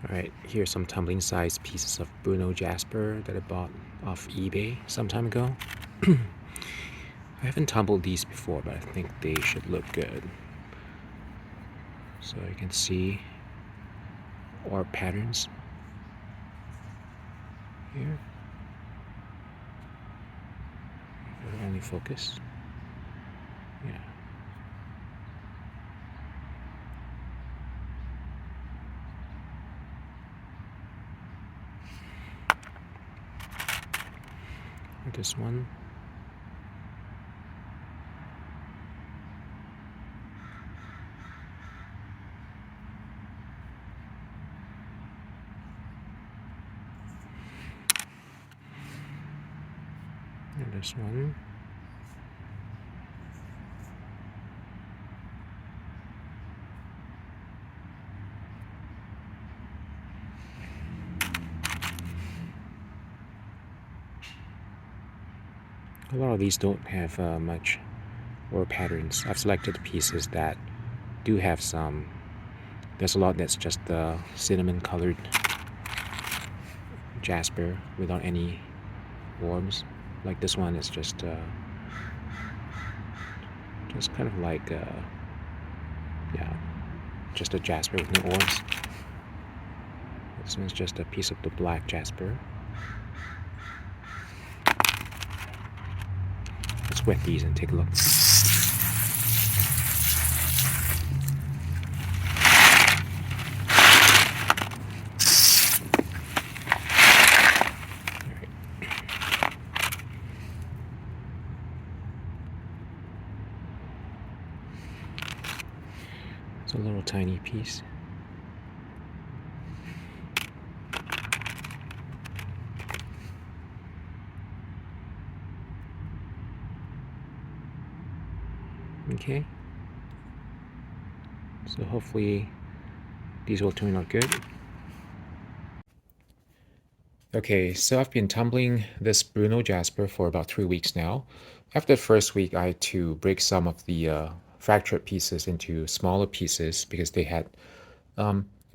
Alright, here's some tumbling sized pieces of Bruneau Jasper that I bought off eBay some time ago. I haven't tumbled these before, but I think they should look good. So you can see orb patterns here. It'll only focus. Yeah. This one. And this one. A lot of these don't have much orb patterns. I've selected the pieces that do have some. There's a lot that's just the cinnamon colored jasper without any orbs. Like this one is just kind of like yeah, just a jasper with no orbs. This one's just a piece of the black jasper. Let's wet these and take a look. It's a little tiny piece. Okay. So hopefully these will turn out good. Okay, so I've been tumbling this Bruneau Jasper for about 3 weeks now. After the first week, I had to break some of the fractured pieces into smaller pieces because they had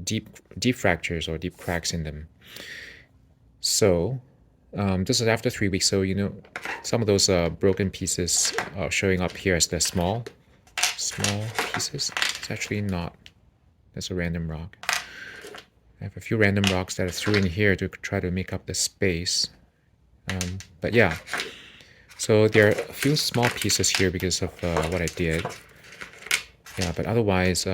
deep fractures or deep cracks in them. So this is after 3 weeks, so some of those broken pieces are showing up here as the small pieces. It's actually not. That's a random rock. I have a few random rocks that I threw in here to try to make up the space. But yeah, so there are a few small pieces here because of what I did. Yeah, but otherwise,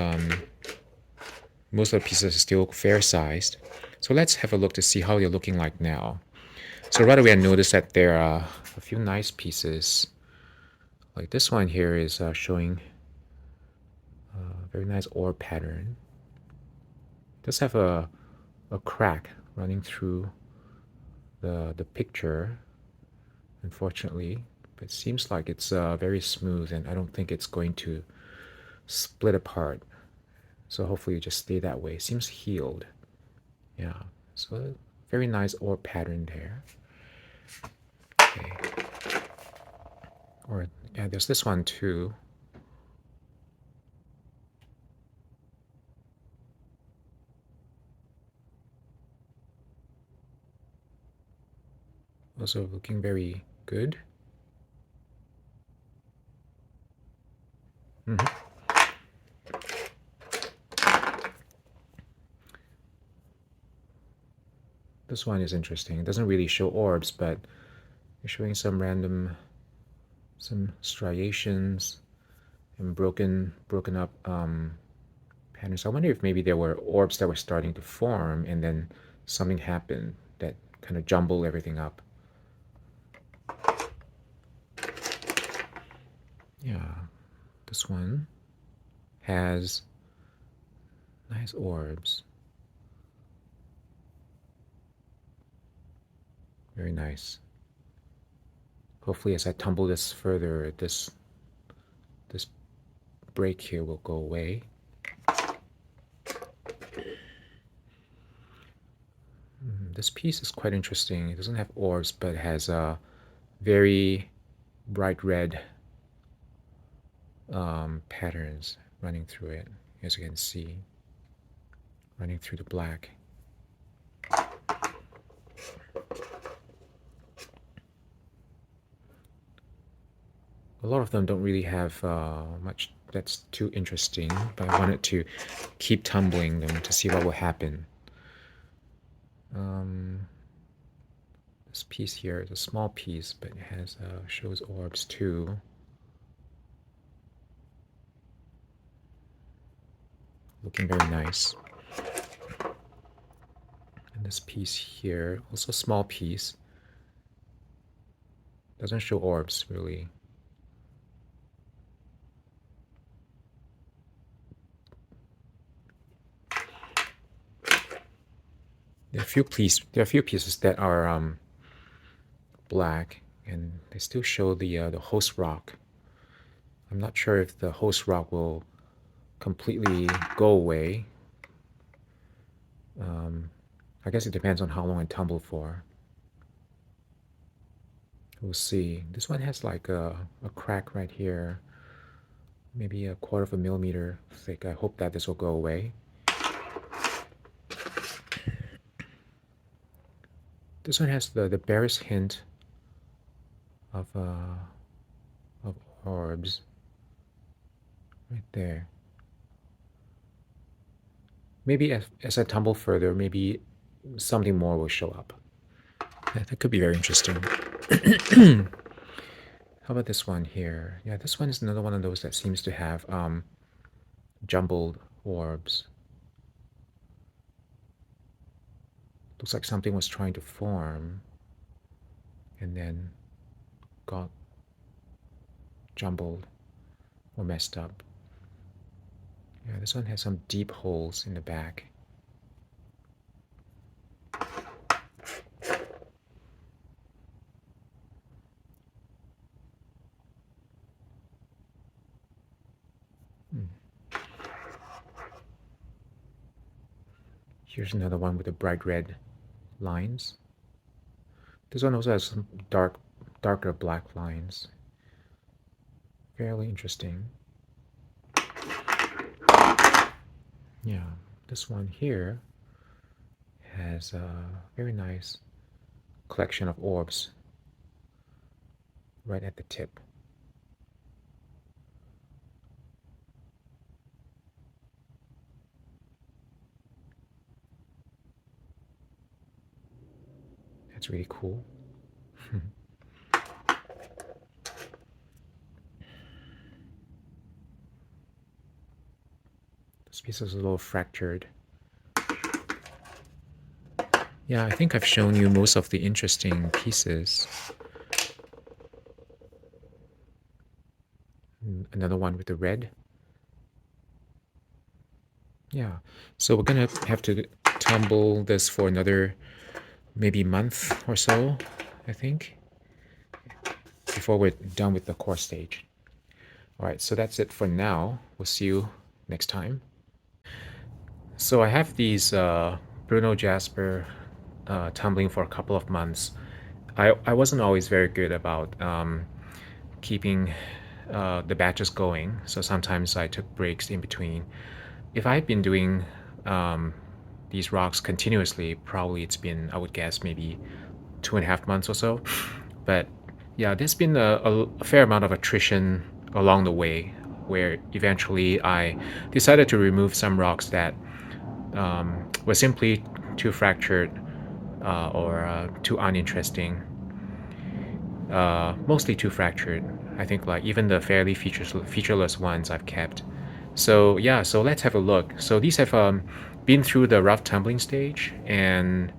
most of the pieces are still fair-sized. So let's have a look to see how they're looking like now. So right away I noticed that there are a few nice pieces. Like this one here is showing a very nice orb pattern. It does have a crack running through the picture, unfortunately, but it seems like it's very smooth, and I don't think it's going to split apart. So hopefully it just stay that way. It seems healed. Yeah, so very nice orb pattern there. Okay. Or yeah, there's this one too. Also looking very good. This one is interesting. It doesn't really show orbs, but it's showing some random, some striations and broken up patterns. I wonder if maybe there were orbs that were starting to form and then something happened that kind of jumbled everything up. Yeah, this one has nice orbs. Very nice. Hopefully as I tumble this further, this break here will go away. This piece is quite interesting. It doesn't have orbs, but it has a very bright red patterns running through it, as you can see, running through the black. A lot of them don't really have much that's too interesting, but I wanted to keep tumbling them to see what will happen. This piece here is a small piece, but it has shows orbs too. Looking very nice. And this piece here, also a small piece, doesn't show orbs really. There are a few pieces that are black, and they still show the host rock. I'm not sure if the host rock will completely go away. I guess it depends on how long I tumble for. We'll see. This one has like a crack right here, maybe a quarter of a millimeter thick. I hope that this will go away. This one has the barest hint of orbs right there. Maybe as I tumble further, maybe something more will show up. That could be very interesting. How about this one here? Yeah, this one is another one of those that seems to have jumbled orbs. Looks like something was trying to form and then got jumbled or messed up. Yeah, this one has some deep holes in the back. Here's another one with the bright red lines. This one also has some darker black lines. Fairly interesting. Yeah, this one here has a very nice collection of orbs right at the tip. That's really cool. This piece is a little fractured. Yeah, I think I've shown you most of the interesting pieces. Another one with the red. Yeah, so we're gonna have to tumble this for another maybe month or so, I think, before we're done with the core stage. All right, so that's it for now. We'll see you next time. So I have these Bruneau Jasper tumbling for a couple of months. I wasn't always very good about keeping the batches going, so sometimes I took breaks in between. If I had been doing these rocks continuously, probably it's been, I would guess, maybe 2.5 months or so. But yeah, there's been a fair amount of attrition along the way, where eventually I decided to remove some rocks that were simply too fractured or too uninteresting. Mostly too fractured. I think like even the fairly featureless ones I've kept. So yeah, so let's have a look. So these have been through the rough tumbling stage and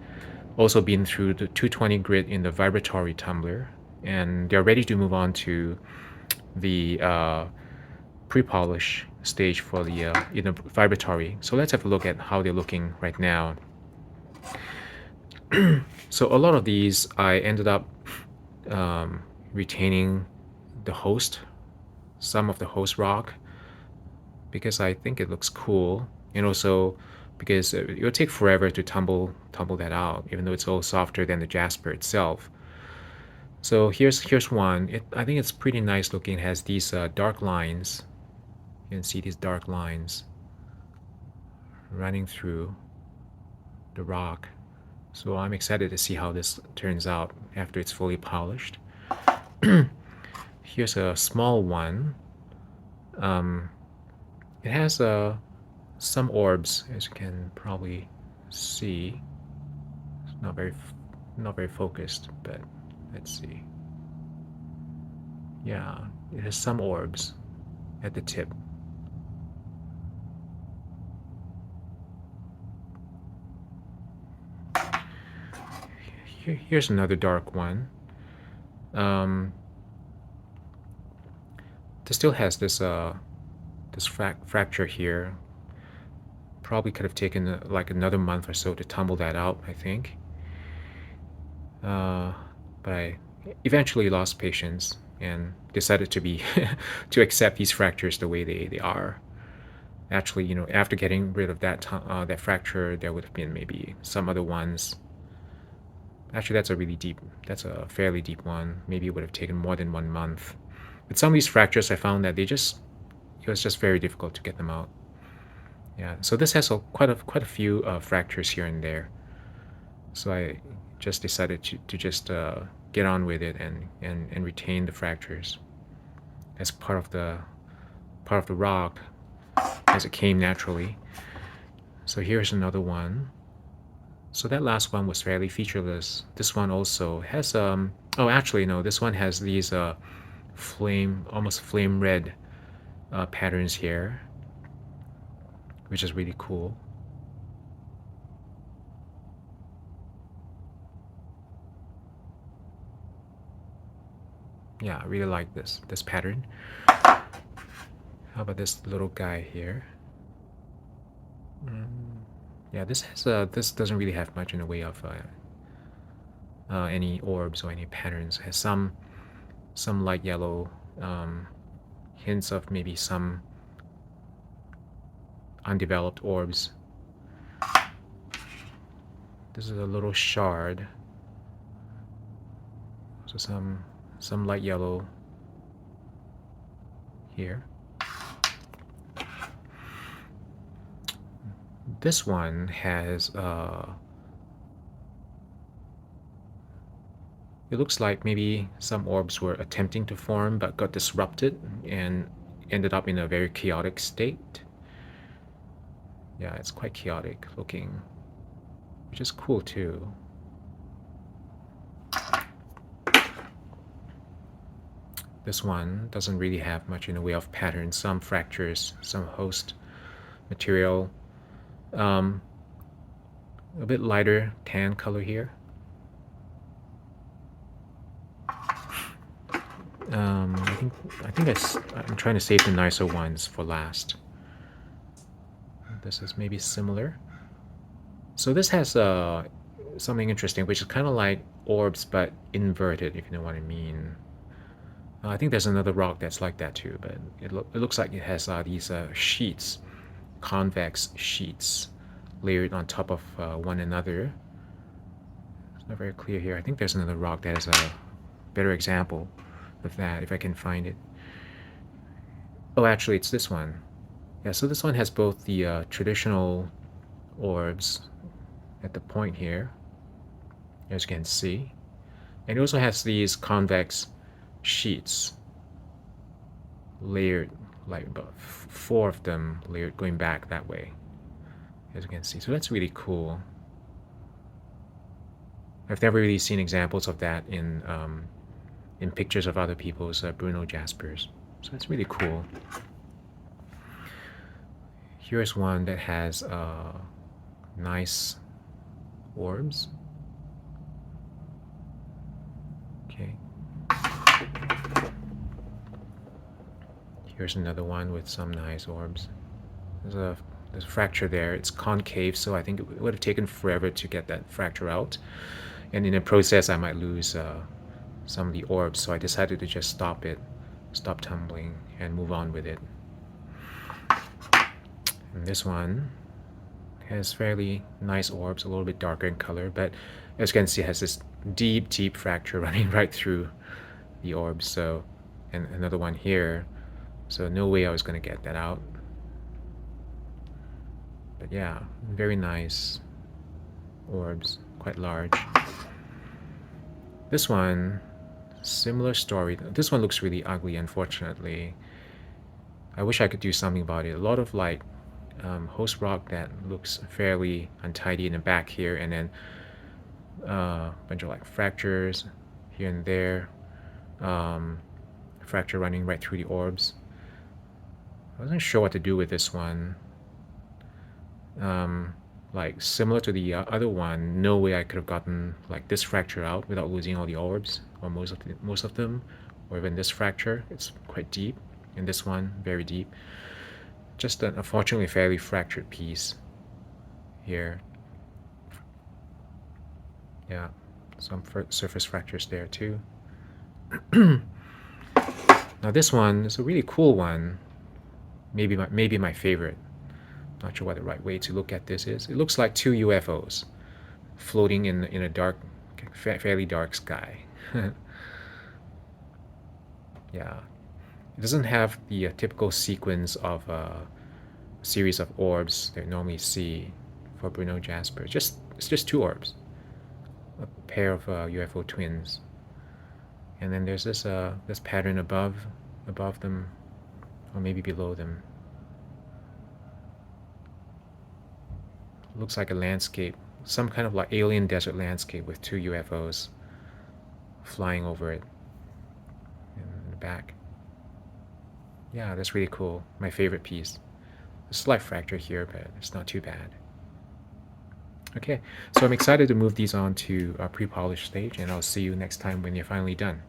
also been through the 220 grit in the vibratory tumbler, and they're ready to move on to the pre-polish stage for the in the vibratory. So let's have a look at how they're looking right now. So a lot of these I ended up retaining the host, some of the host rock, because I think it looks cool, and also because it will take forever to tumble that out, even though it's a little softer than the Jasper itself. So here's one. I think it's pretty nice looking. It has these dark lines. You can see these dark lines running through the rock. So I'm excited to see how this turns out after it's fully polished. Here's a small one. It has some orbs, as you can probably see. It's not very focused, but let's see. Yeah, it has some orbs at the tip. Here's another dark one. This still has this this fracture here. Probably could have taken like another month or so to tumble that out, I think. But I eventually lost patience and decided to be to accept these fractures the way they are. Actually, you know, after getting rid of that fracture, there would have been maybe some other ones. Actually, that's a fairly deep one. Maybe it would have taken more than 1 month. But some of these fractures, I found that it was just very difficult to get them out. Yeah, so this has quite a few fractures here and there. So I just decided to just get on with it and retain the fractures as part of the rock as it came naturally. So here's another one. So that last one was fairly featureless. This one also has oh, actually no, this one has these almost flame red patterns here, which is really cool. Yeah, I really like this pattern. How about this little guy here? Yeah, this doesn't really have much in the way of any orbs or any patterns. It has some light yellow hints of maybe some undeveloped orbs. This is a little shard. So some light yellow here. This one has it looks like maybe some orbs were attempting to form but got disrupted and ended up in a very chaotic state. Yeah, it's quite chaotic looking, which is cool too. This one doesn't really have much in the way of patterns, some fractures, some host material. A bit lighter tan color here. I think I'm trying to save the nicer ones for last. This is maybe similar. So this has something interesting, which is kind of like orbs but inverted, if you know what I mean. I think there's another rock that's like that too, but it looks like it has these sheets, convex sheets, layered on top of one another. It's not very clear here. I think there's another rock that is a better example of that, if I can find it. Oh, actually, it's this one. Yeah, so this one has both the traditional orbs at the point here, as you can see, and it also has these convex sheets layered, like about 4 of them layered going back that way, as you can see. So that's really cool. I've never really seen examples of that in pictures of other people's Bruneau Jaspers. So that's really cool. Here's one that has nice orbs. Okay. Here's another one with some nice orbs. There's a fracture there. It's concave, so I think it would have taken forever to get that fracture out. And in the process, I might lose some of the orbs, so I decided to just stop tumbling, and move on with it. And this one has fairly nice orbs, a little bit darker in color, but as you can see, it has this deep fracture running right through the orbs. So, and another one here. So no way I was going to get that out. But yeah, very nice orbs, quite large. This one Similar story. This one looks really ugly, unfortunately. I wish I could do something about it. A lot of like host rock that looks fairly untidy in the back here, and then a bunch of like fractures here and there. Um, Fracture running right through the orbs. I wasn't sure what to do with this one. Like similar to the other one, no way I could have gotten like this fracture out without losing all the orbs, or most of them, or even this fracture. It's quite deep, and this one very deep. Just an unfortunately fairly fractured piece here. Yeah, some surface fractures there too. Now this one is a really cool one. Maybe my favorite. Not sure what the right way to look at this is. It looks like two UFOs floating in a dark, fairly dark sky. Yeah, it doesn't have the typical sequence of a series of orbs that you normally see for Bruneau Jasper. It's just two orbs, a pair of UFO twins, and then there's this pattern above them, or maybe below them. Looks like a landscape, some kind of like alien desert landscape with two UFOs flying over it in the back. Yeah, that's really cool. My favorite piece. A slight fracture here, but it's not too bad. Okay, so I'm excited to move these on to a pre-polished stage, and I'll see you next time when you're finally done.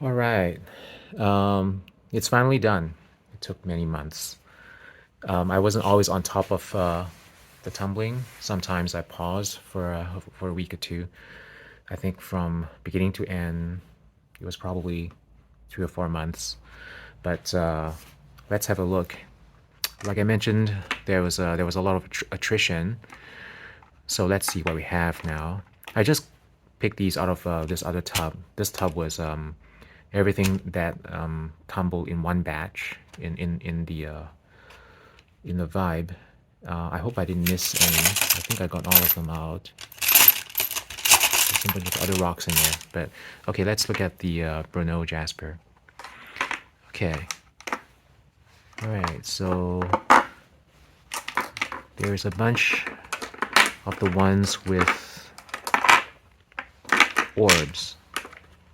All right, it's finally done. It took many months. I wasn't always on top of the tumbling. Sometimes I paused for a week or two. I think from beginning to end, it was probably 3 or 4 months. But let's have a look. Like I mentioned, there was a lot of attrition. So let's see what we have now. I just picked these out of this other tub. This tub was everything that tumbled in one batch in the vibe. I hope I didn't miss any. I think I got all of them out. There's a bunch of other rocks in there. But okay, let's look at the Bruneau Jasper. Okay. All right, so there's a bunch of the ones with orbs.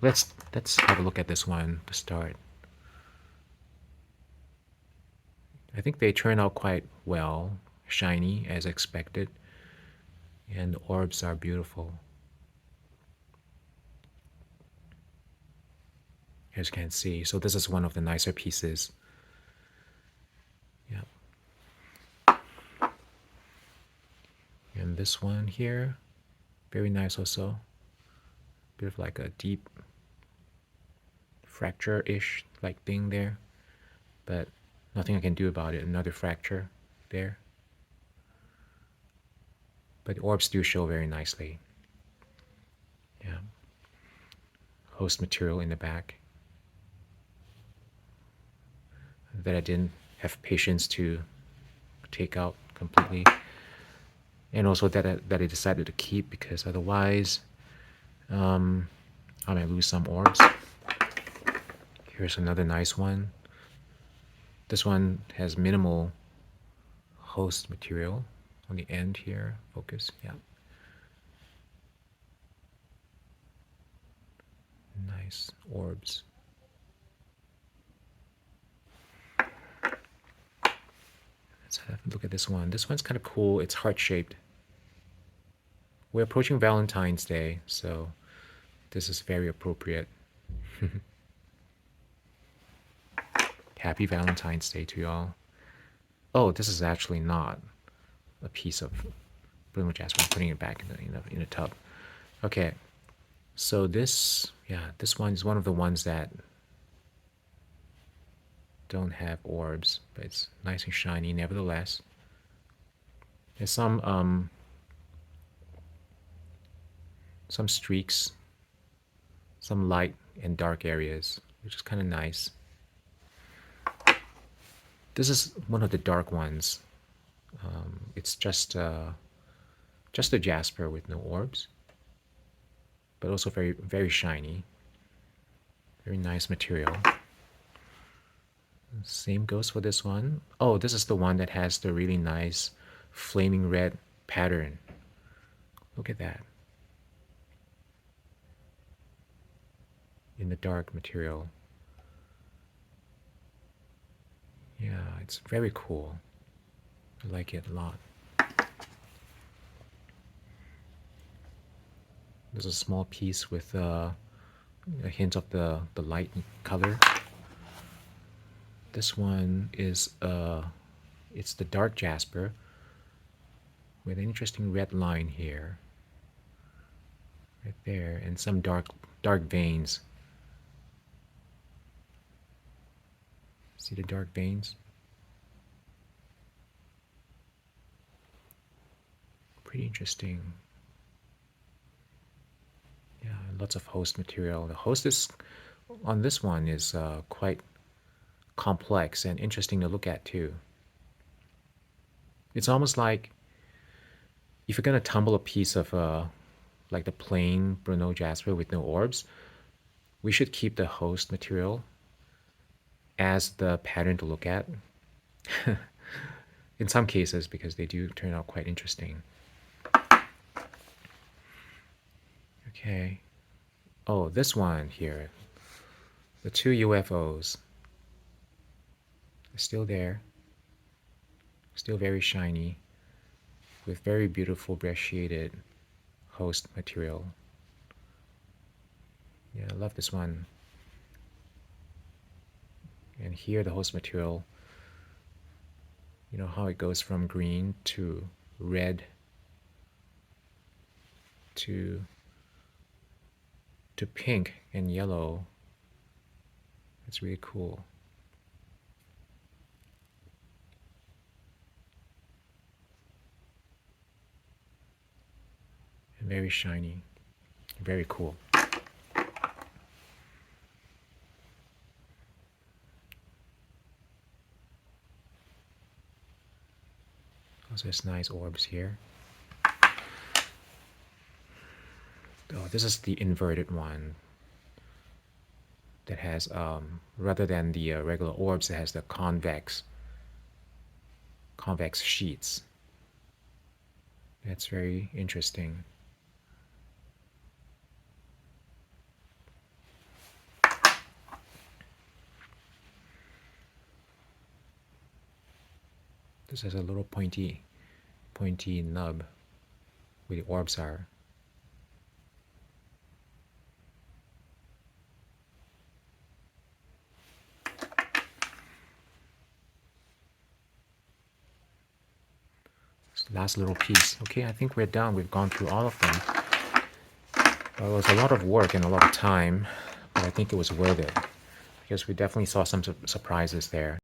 Let's have a look at this one to start. I think they turn out quite well, shiny as expected, and the orbs are beautiful. As you can see, so this is one of the nicer pieces. Yeah. And this one here, very nice also. Bit of like a deep fracture-ish like thing there, but nothing I can do about it. Another fracture there. But the orbs do show very nicely. Yeah. Host material in the back that I didn't have patience to take out completely. And also that I decided to keep because otherwise I might lose some orbs. Here's another nice one. This one has minimal host material on the end here. Focus, yeah. Nice orbs. Let's have a look at this one. This one's kind of cool. It's heart-shaped. We're approaching Valentine's Day, so this is very appropriate. Happy Valentine's Day to y'all. Oh, this is actually not a piece of Bruneau Jasper. I'm putting it back in the tub. Okay, so this one is one of the ones that don't have orbs, but it's nice and shiny nevertheless. There's some streaks, some light and dark areas, which is kind of nice. This is one of the dark ones. It's just a jasper with no orbs, but also very, very shiny. Very nice material. Same goes for this one. Oh, this is the one that has the really nice flaming red pattern. Look at that. In the dark material. Yeah, it's very cool. I like it a lot. There's a small piece with a hint of the light color. This one is it's the dark jasper with an interesting red line here, right there, and some dark veins. See the dark veins? Pretty interesting. Yeah, lots of host material. The host is on this one is quite complex and interesting to look at too. It's almost like if you're gonna tumble a piece of like the plain Bruneau Jasper with no orbs, we should keep the host material as the pattern to look at. In some cases, because they do turn out quite interesting. Okay. Oh, this one here. The two UFOs. They're still there. Still very shiny. With very beautiful brush-shaded host material. Yeah, I love this one. And here the host material, you know how it goes from green to red to pink and yellow. It's really cool. And very shiny. Very cool. Also, there's nice orbs here. Oh, this is the inverted one that has, rather than the regular orbs, it has the convex sheets. That's very interesting. This has a little pointy nub where the orbs are. Last little piece. Okay, I think we're done. We've gone through all of them. Well, it was a lot of work and a lot of time, but I think it was worth it because we definitely saw some surprises there.